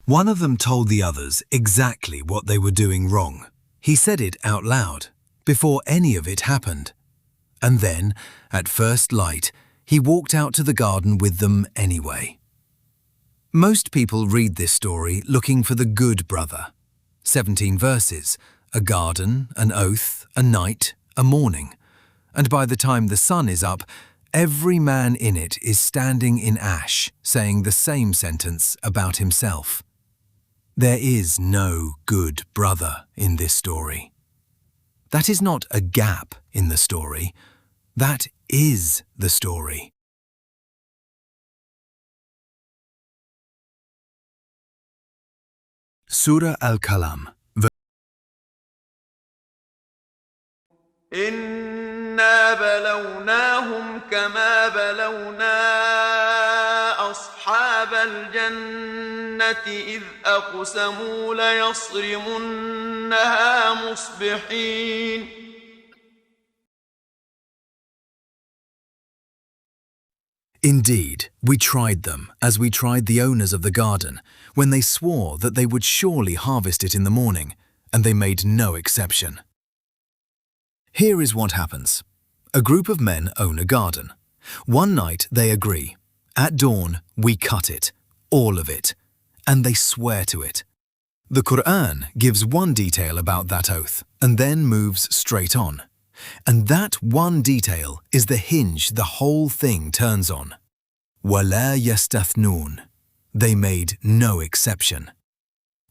One of them told the others exactly what they were doing wrong. He said it out loud, before any of it happened. And then, at first light, he walked out to the garden with them anyway. Most people read this story looking for the good brother. 17 verses, a garden, an oath, a night, a morning. And by the time the sun is up, every man in it is standing in ash, saying the same sentence about himself. There is no good brother in this story. That is not a gap in the story. That is the story. Surah Al-Qalam. إنا بلوناهم كما بلونا أصحاب الجنة إذ أقسموا ليصرمنها مصبحين. Indeed, we tried them as we tried the owners of the garden when they swore that they would surely harvest it in the morning, and they made no exception. Here is what happens. A group of men own a garden. One night they agree. At dawn, we cut it, all of it, and they swear to it. The Quran gives one detail about that oath and then moves straight on. And that one detail is the hinge the whole thing turns on. وَلَا yastathnun. They made no exception.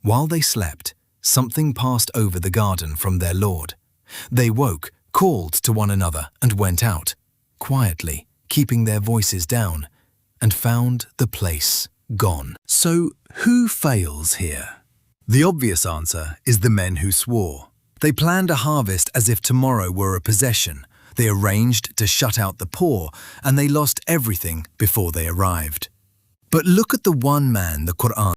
While they slept, something passed over the garden from their Lord. They woke, called to one another and went out, quietly, keeping their voices down, and found the place gone. So who fails here? The obvious answer is the men who swore. They planned a harvest as if tomorrow were a possession. They arranged to shut out the poor, and they lost everything before they arrived. But look at the one man the Quran.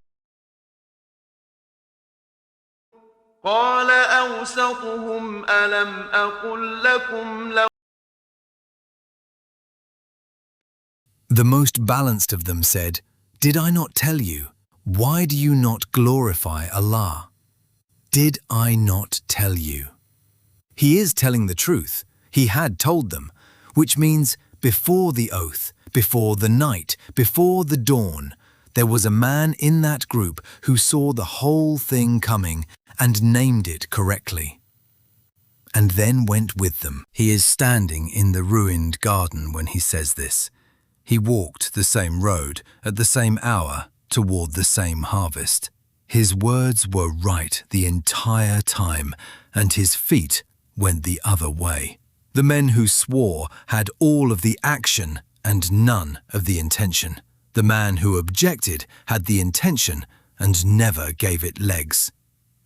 قال أوسطهم ألم أقل لكم لو. The most balanced of them said, "Did I not tell you? Why do you not glorify Allah? Did I not tell you?" He is telling the truth. He had told them, which means before the oath, before the night, before the dawn, there was a man in that group who saw the whole thing coming and named it correctly, and then went with them. He is standing in the ruined garden when he says this. He walked the same road at the same hour toward the same harvest. His words were right the entire time, and his feet went the other way. The men who swore had all of the action and none of the intention. The man who objected had the intention and never gave it legs.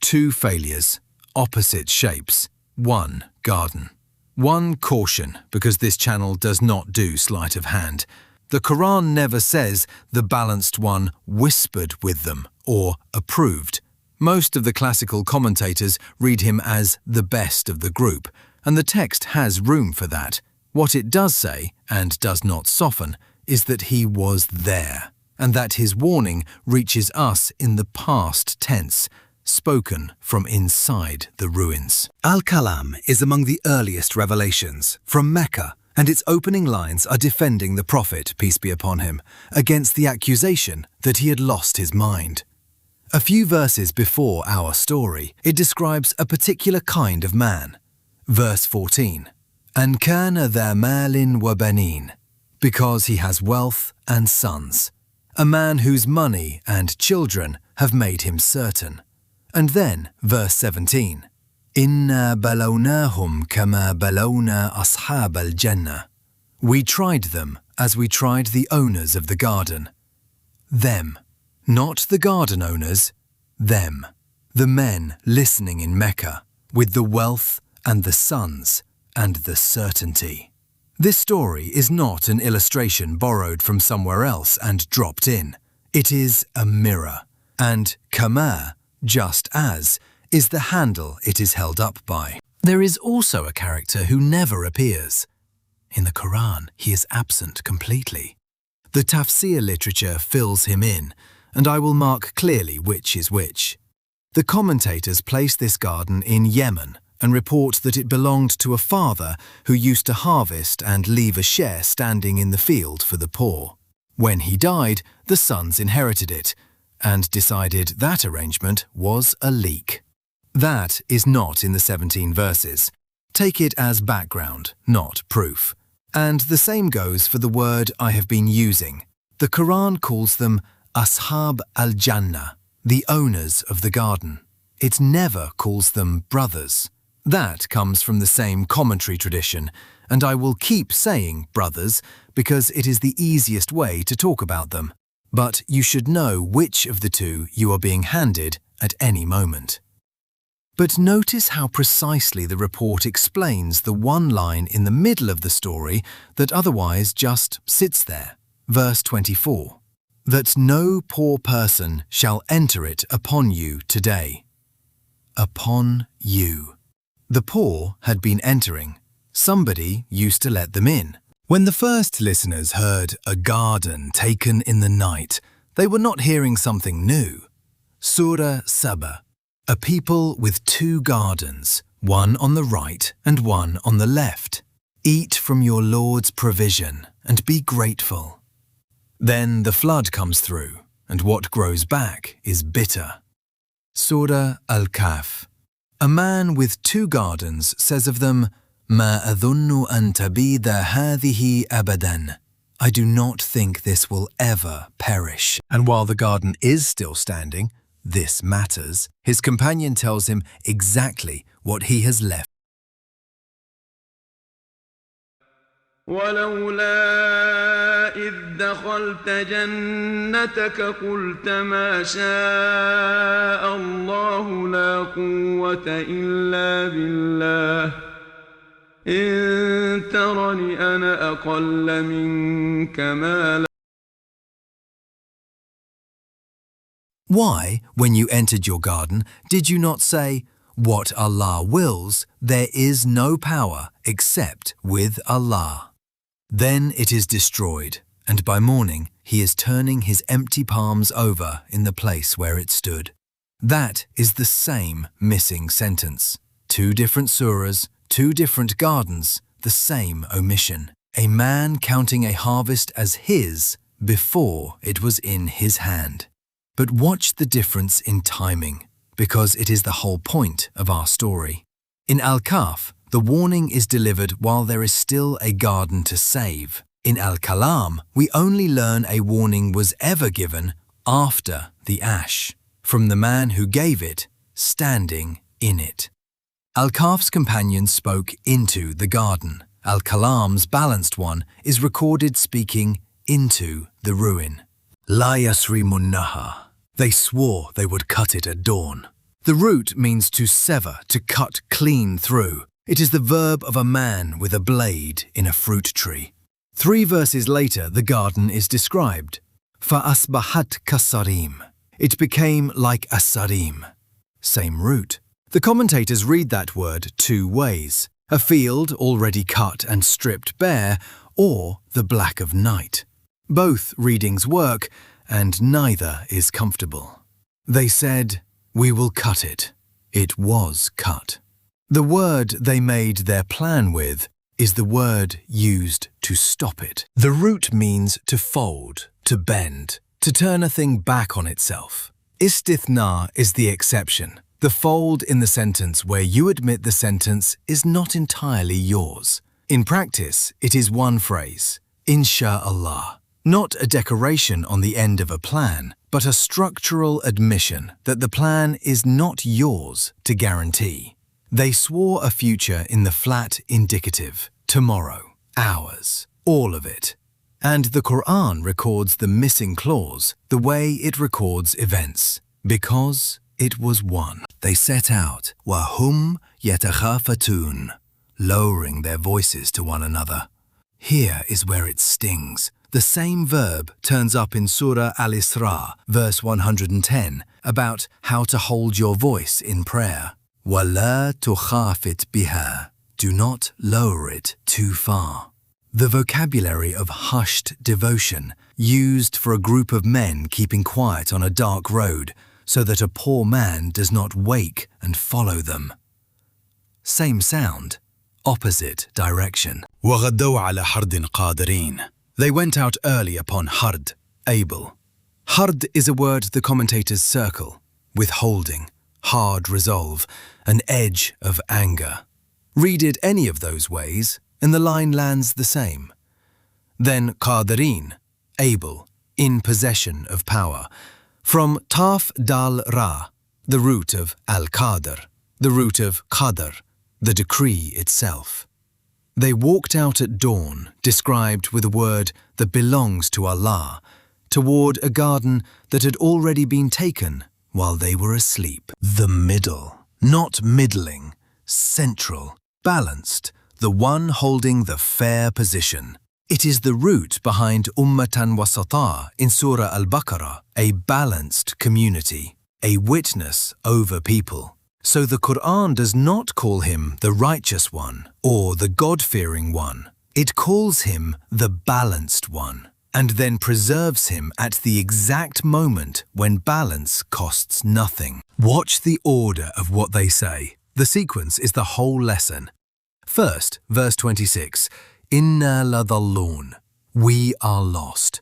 Two failures, opposite shapes, one garden. One caution, because this channel does not do sleight of hand. The Quran never says the balanced one whispered with them or approved. Most of the classical commentators read him as the best of the group, and the text has room for that. What it does say, and does not soften, is that he was there, and that his warning reaches us in the past tense, spoken from inside the ruins. Al-Qalam is among the earliest revelations, from Mecca, and its opening lines are defending the Prophet, peace be upon him, against the accusation that he had lost his mind. A few verses before our story, it describes a particular kind of man. Verse 14, "An kana dha malin wa banin," because he has wealth and sons, a man whose money and children have made him certain. And then, verse 17, "Inna balownahum kama balowna ashab al-jannah." We tried them as we tried the owners of the garden. Them, not the garden owners, them, the men listening in Mecca, with the wealth and the sons and the certainty. This story is not an illustration borrowed from somewhere else and dropped in. It is a mirror, and kama, just as, is the handle it is held up by. There is also a character who never appears. In the Quran, he is absent completely. The tafsir literature fills him in, and I will mark clearly which is which. The commentators place this garden in Yemen and report that it belonged to a father who used to harvest and leave a share standing in the field for the poor. When he died, the sons inherited it and decided that arrangement was a leak. That is not in the 17 verses. Take it as background, not proof. And the same goes for the word I have been using. The Quran calls them Ashab al-Jannah, the owners of the garden. It never calls them brothers. That comes from the same commentary tradition, and I will keep saying brothers because it is the easiest way to talk about them. But you should know which of the two you are being handed at any moment. But notice how precisely the report explains the one line in the middle of the story that otherwise just sits there. Verse 24. That no poor person shall enter it upon you today. Upon you. The poor had been entering. Somebody used to let them in. When the first listeners heard a garden taken in the night, they were not hearing something new. Surah Saba. A people with 2 gardens, one on the right and one on the left. Eat from your Lord's provision and be grateful. Then the flood comes through, and what grows back is bitter. Surah Al-Kahf. A man with 2 gardens says of them, مَا أَظُنُّ أَن تَبِيدَ هَذِهِ أَبَدًا. I do not think this will ever perish. And while the garden is still standing, this matters. His companion tells him exactly what he has left. ولولا إذ دخلت جنتك قلت ما شاء الله لا قوة إلا بالله إن ترني أنا أقل منك مالا. Why, when you entered your garden, did you not say, what Allah wills, there is no power except with Allah? Then it is destroyed, and by morning he is turning his empty palms over in the place where it stood. That is the same missing sentence. 2 different surahs, 2 different gardens, the same omission. A man counting a harvest as his before it was in his hand. But watch the difference in timing, because it is the whole point of our story. In Al-Kahf, the warning is delivered while there is still a garden to save. In Al-Qalam, we only learn a warning was ever given after the ash, from the man who gave it, standing in it. Al-Kahf's companions spoke into the garden. Al-Qalam's balanced one is recorded speaking into the ruin. La yasrimunnaha. They swore they would cut it at dawn. The root means to sever, to cut clean through. It is the verb of a man with a blade in a fruit tree. 3 verses later, the garden is described. فَأَصْبَحَتْ كَالصَّرِيمِ. It became like a sarim. Same root. The commentators read that word 2 ways. A field already cut and stripped bare, or the black of night. Both readings work, and neither is comfortable. They said, we will cut it. It was cut. The word they made their plan with is the word used to stop it. The root means to fold, to bend, to turn a thing back on itself. Istithna is the exception, the fold in the sentence where you admit the sentence is not entirely yours. In practice, it is one phrase, Insha'Allah. Not a decoration on the end of a plan, but a structural admission that the plan is not yours to guarantee. They swore a future in the flat indicative, tomorrow, ours, all of it. And the Quran records the missing clause the way it records events, because it was one. They set out, wahum yatakhafatun, lowering their voices to one another. Here is where it stings. The same verb turns up in Surah Al-Isra, verse 110, about how to hold your voice in prayer. وَلَا تُخَافِتْ بِهَا. Do not lower it too far. the vocabulary of hushed devotion used for a group of men keeping quiet on a dark road so that a poor man does not wake and follow them. Same sound, opposite direction. وَغَدَّوْا عَلَى حَرْدٍ قَادِرِينَ. They went out early upon Hard, able. Hard is a word the commentators circle, withholding, hard resolve, an edge of anger. Read it any of those ways, and the line lands the same. Then qadirin, able, in possession of power. From taf dal ra, the root of al-qadr, the root of qadr, the decree itself. They walked out at dawn, described with a word that belongs to Allah, toward a garden that had already been taken while they were asleep. The middle, not middling, central, balanced, the one holding the fair position. It is the root behind ummatan wasata in Surah Al-Baqarah, a balanced community, a witness over people. So the Quran does not call him the righteous one or the God-fearing one. It calls him the balanced one, and then preserves him at the exact moment when balance costs nothing. Watch the order of what they say. The sequence is the whole lesson. First, verse 26, Inna ladallun, we are lost.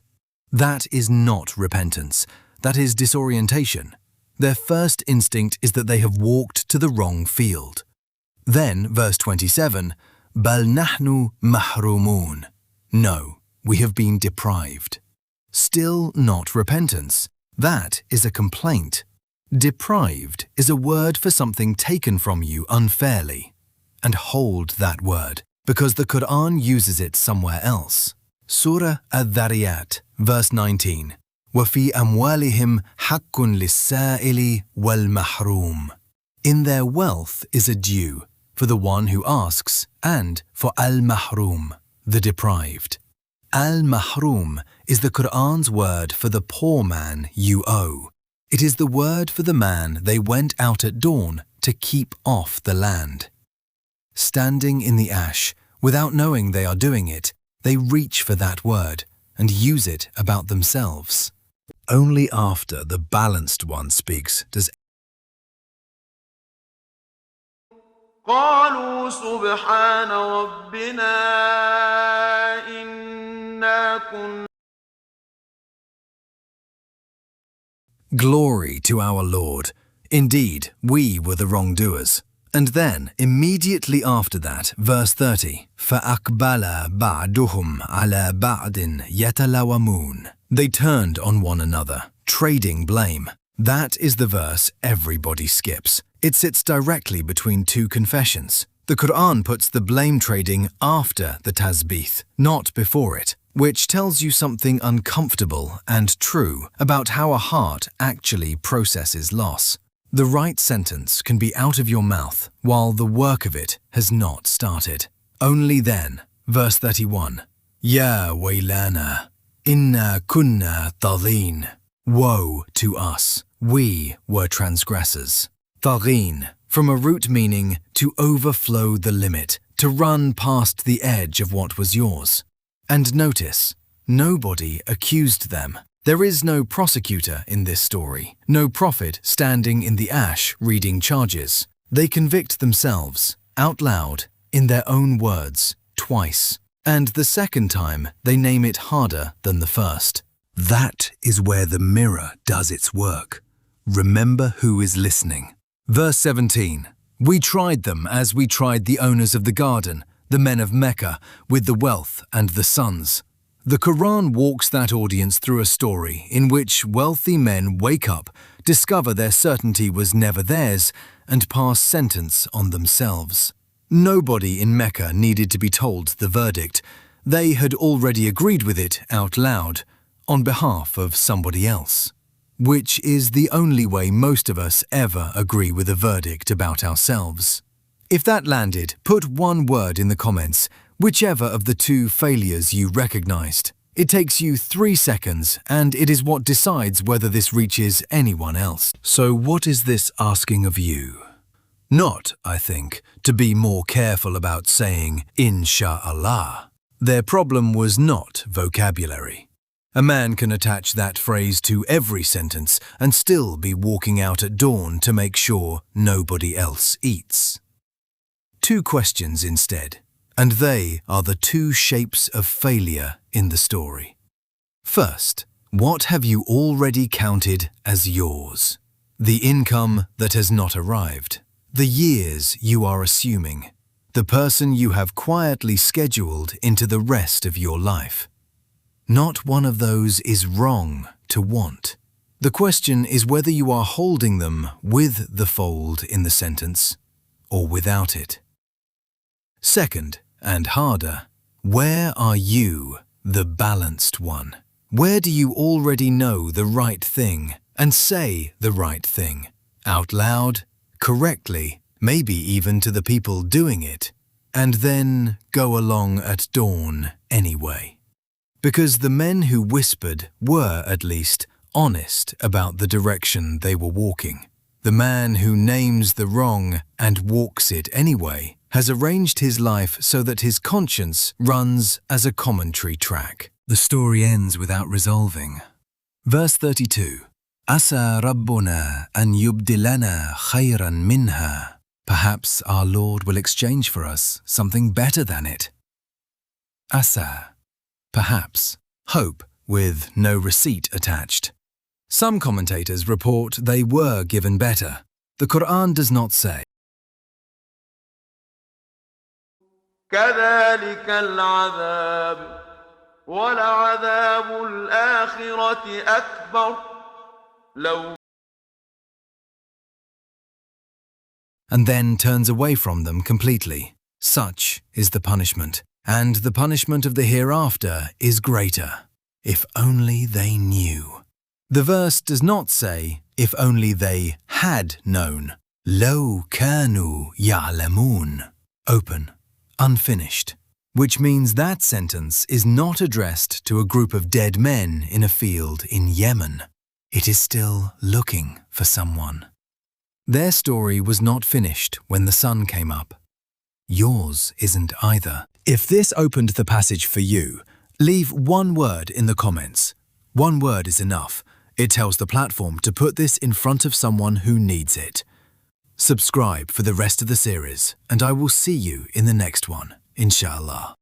That is not repentance. That is disorientation. Their first instinct is that they have walked to the wrong field. Then, verse 27, Bal nahnu mahrumun. No, we have been deprived. Still not repentance. That is a complaint. Deprived is a word for something taken from you unfairly. And hold that word, because the Quran uses it somewhere else. Surah Al-Dhariyat, verse 19. وَفِي أَمْوَالِهِمْ حَقٌّ لِلسَّائِلِ وَالْمَحْرُومِ. In their wealth is a due, for the one who asks, and for al-mahrum, the deprived. Al-mahrum is the Quran's word for the poor man you owe. It is the word for the man they went out at dawn to keep off the land. Standing in the ash, without knowing they are doing it, they reach for that word and use it about themselves. Only after the balanced one speaks does قالوا سبحان ربنا إنا كنا. Glory to our Lord. Indeed, we were the wrongdoers. And then, immediately after that, verse 30, فَأَقْبَلَ بَعْدُهُمْ عَلَى بَعْدٍ يَتَلَوَمُونَ. They turned on one another, trading blame. That is the verse everybody skips. It sits directly between two confessions. The Quran puts the blame trading after the tasbih, not before it, which tells you something uncomfortable and true about how a heart actually processes loss. The right sentence can be out of your mouth while the work of it has not started. Only then, verse 31, Ya waylana, inna kunna taghin. Woe to us, we were transgressors. Taghin, from a root meaning to overflow the limit, to run past the edge of what was yours. And notice, nobody accused them. There is no prosecutor in this story, no prophet standing in the ash reading charges. They convict themselves, out loud, in their own words, twice. And the second time, they name it harder than the first. That is where the mirror does its work. Remember who is listening. Verse 17. We tried them as we tried the owners of the garden, the men of Mecca, with the wealth and the sons. The Quran walks that audience through a story in which wealthy men wake up, discover their certainty was never theirs, and pass sentence on themselves. Nobody in Mecca needed to be told the verdict. They had already agreed with it out loud, on behalf of somebody else. Which is the only way most of us ever agree with a verdict about ourselves. If that landed, put one word in the comments, whichever of the two failures you recognized. It takes you 3 seconds, and it is what decides whether this reaches anyone else. So what is this asking of you? Not, I think, to be more careful about saying Insha'Allah. Their problem was not vocabulary. A man can attach that phrase to every sentence and still be walking out at dawn to make sure nobody else eats. Two questions instead, and they are the two shapes of failure in the story. First, what have you already counted as yours? The income that has not arrived, the years you are assuming, the person you have quietly scheduled into the rest of your life. Not one of those is wrong to want. The question is whether you are holding them with the fold in the sentence or without it. Second, and harder, where are you, the balanced one? Where do you already know the right thing and say the right thing? Out loud, correctly, maybe even to the people doing it, and then go along at dawn anyway. Because the men who whispered were, at least, honest about the direction they were walking. The man who names the wrong and walks it anyway has arranged his life so that his conscience runs as a commentary track. The story ends without resolving. Verse 32. Asa Rabbuna an yubdilana khayran minha. Perhaps our Lord will exchange for us something better than it. Asa. Perhaps. Hope with no receipt attached. Some commentators report they were given better. The Quran does not say. كذلك العذاب ولعذاب الآخرة أكبر لو And then turns away from them completely. Such is the punishment. And the punishment of the hereafter is greater. If only they knew. The verse does not say, if only they had known. Law kanu ya'lamun. Open, unfinished. Which means that sentence is not addressed to a group of dead men in a field in Yemen. It is still looking for someone. Their story was not finished when the sun came up. Yours isn't either. If this opened the passage for you, leave one word in the comments. One word is enough. It tells the platform to put this in front of someone who needs it. Subscribe for the rest of the series, and I will see you in the next one, inshallah.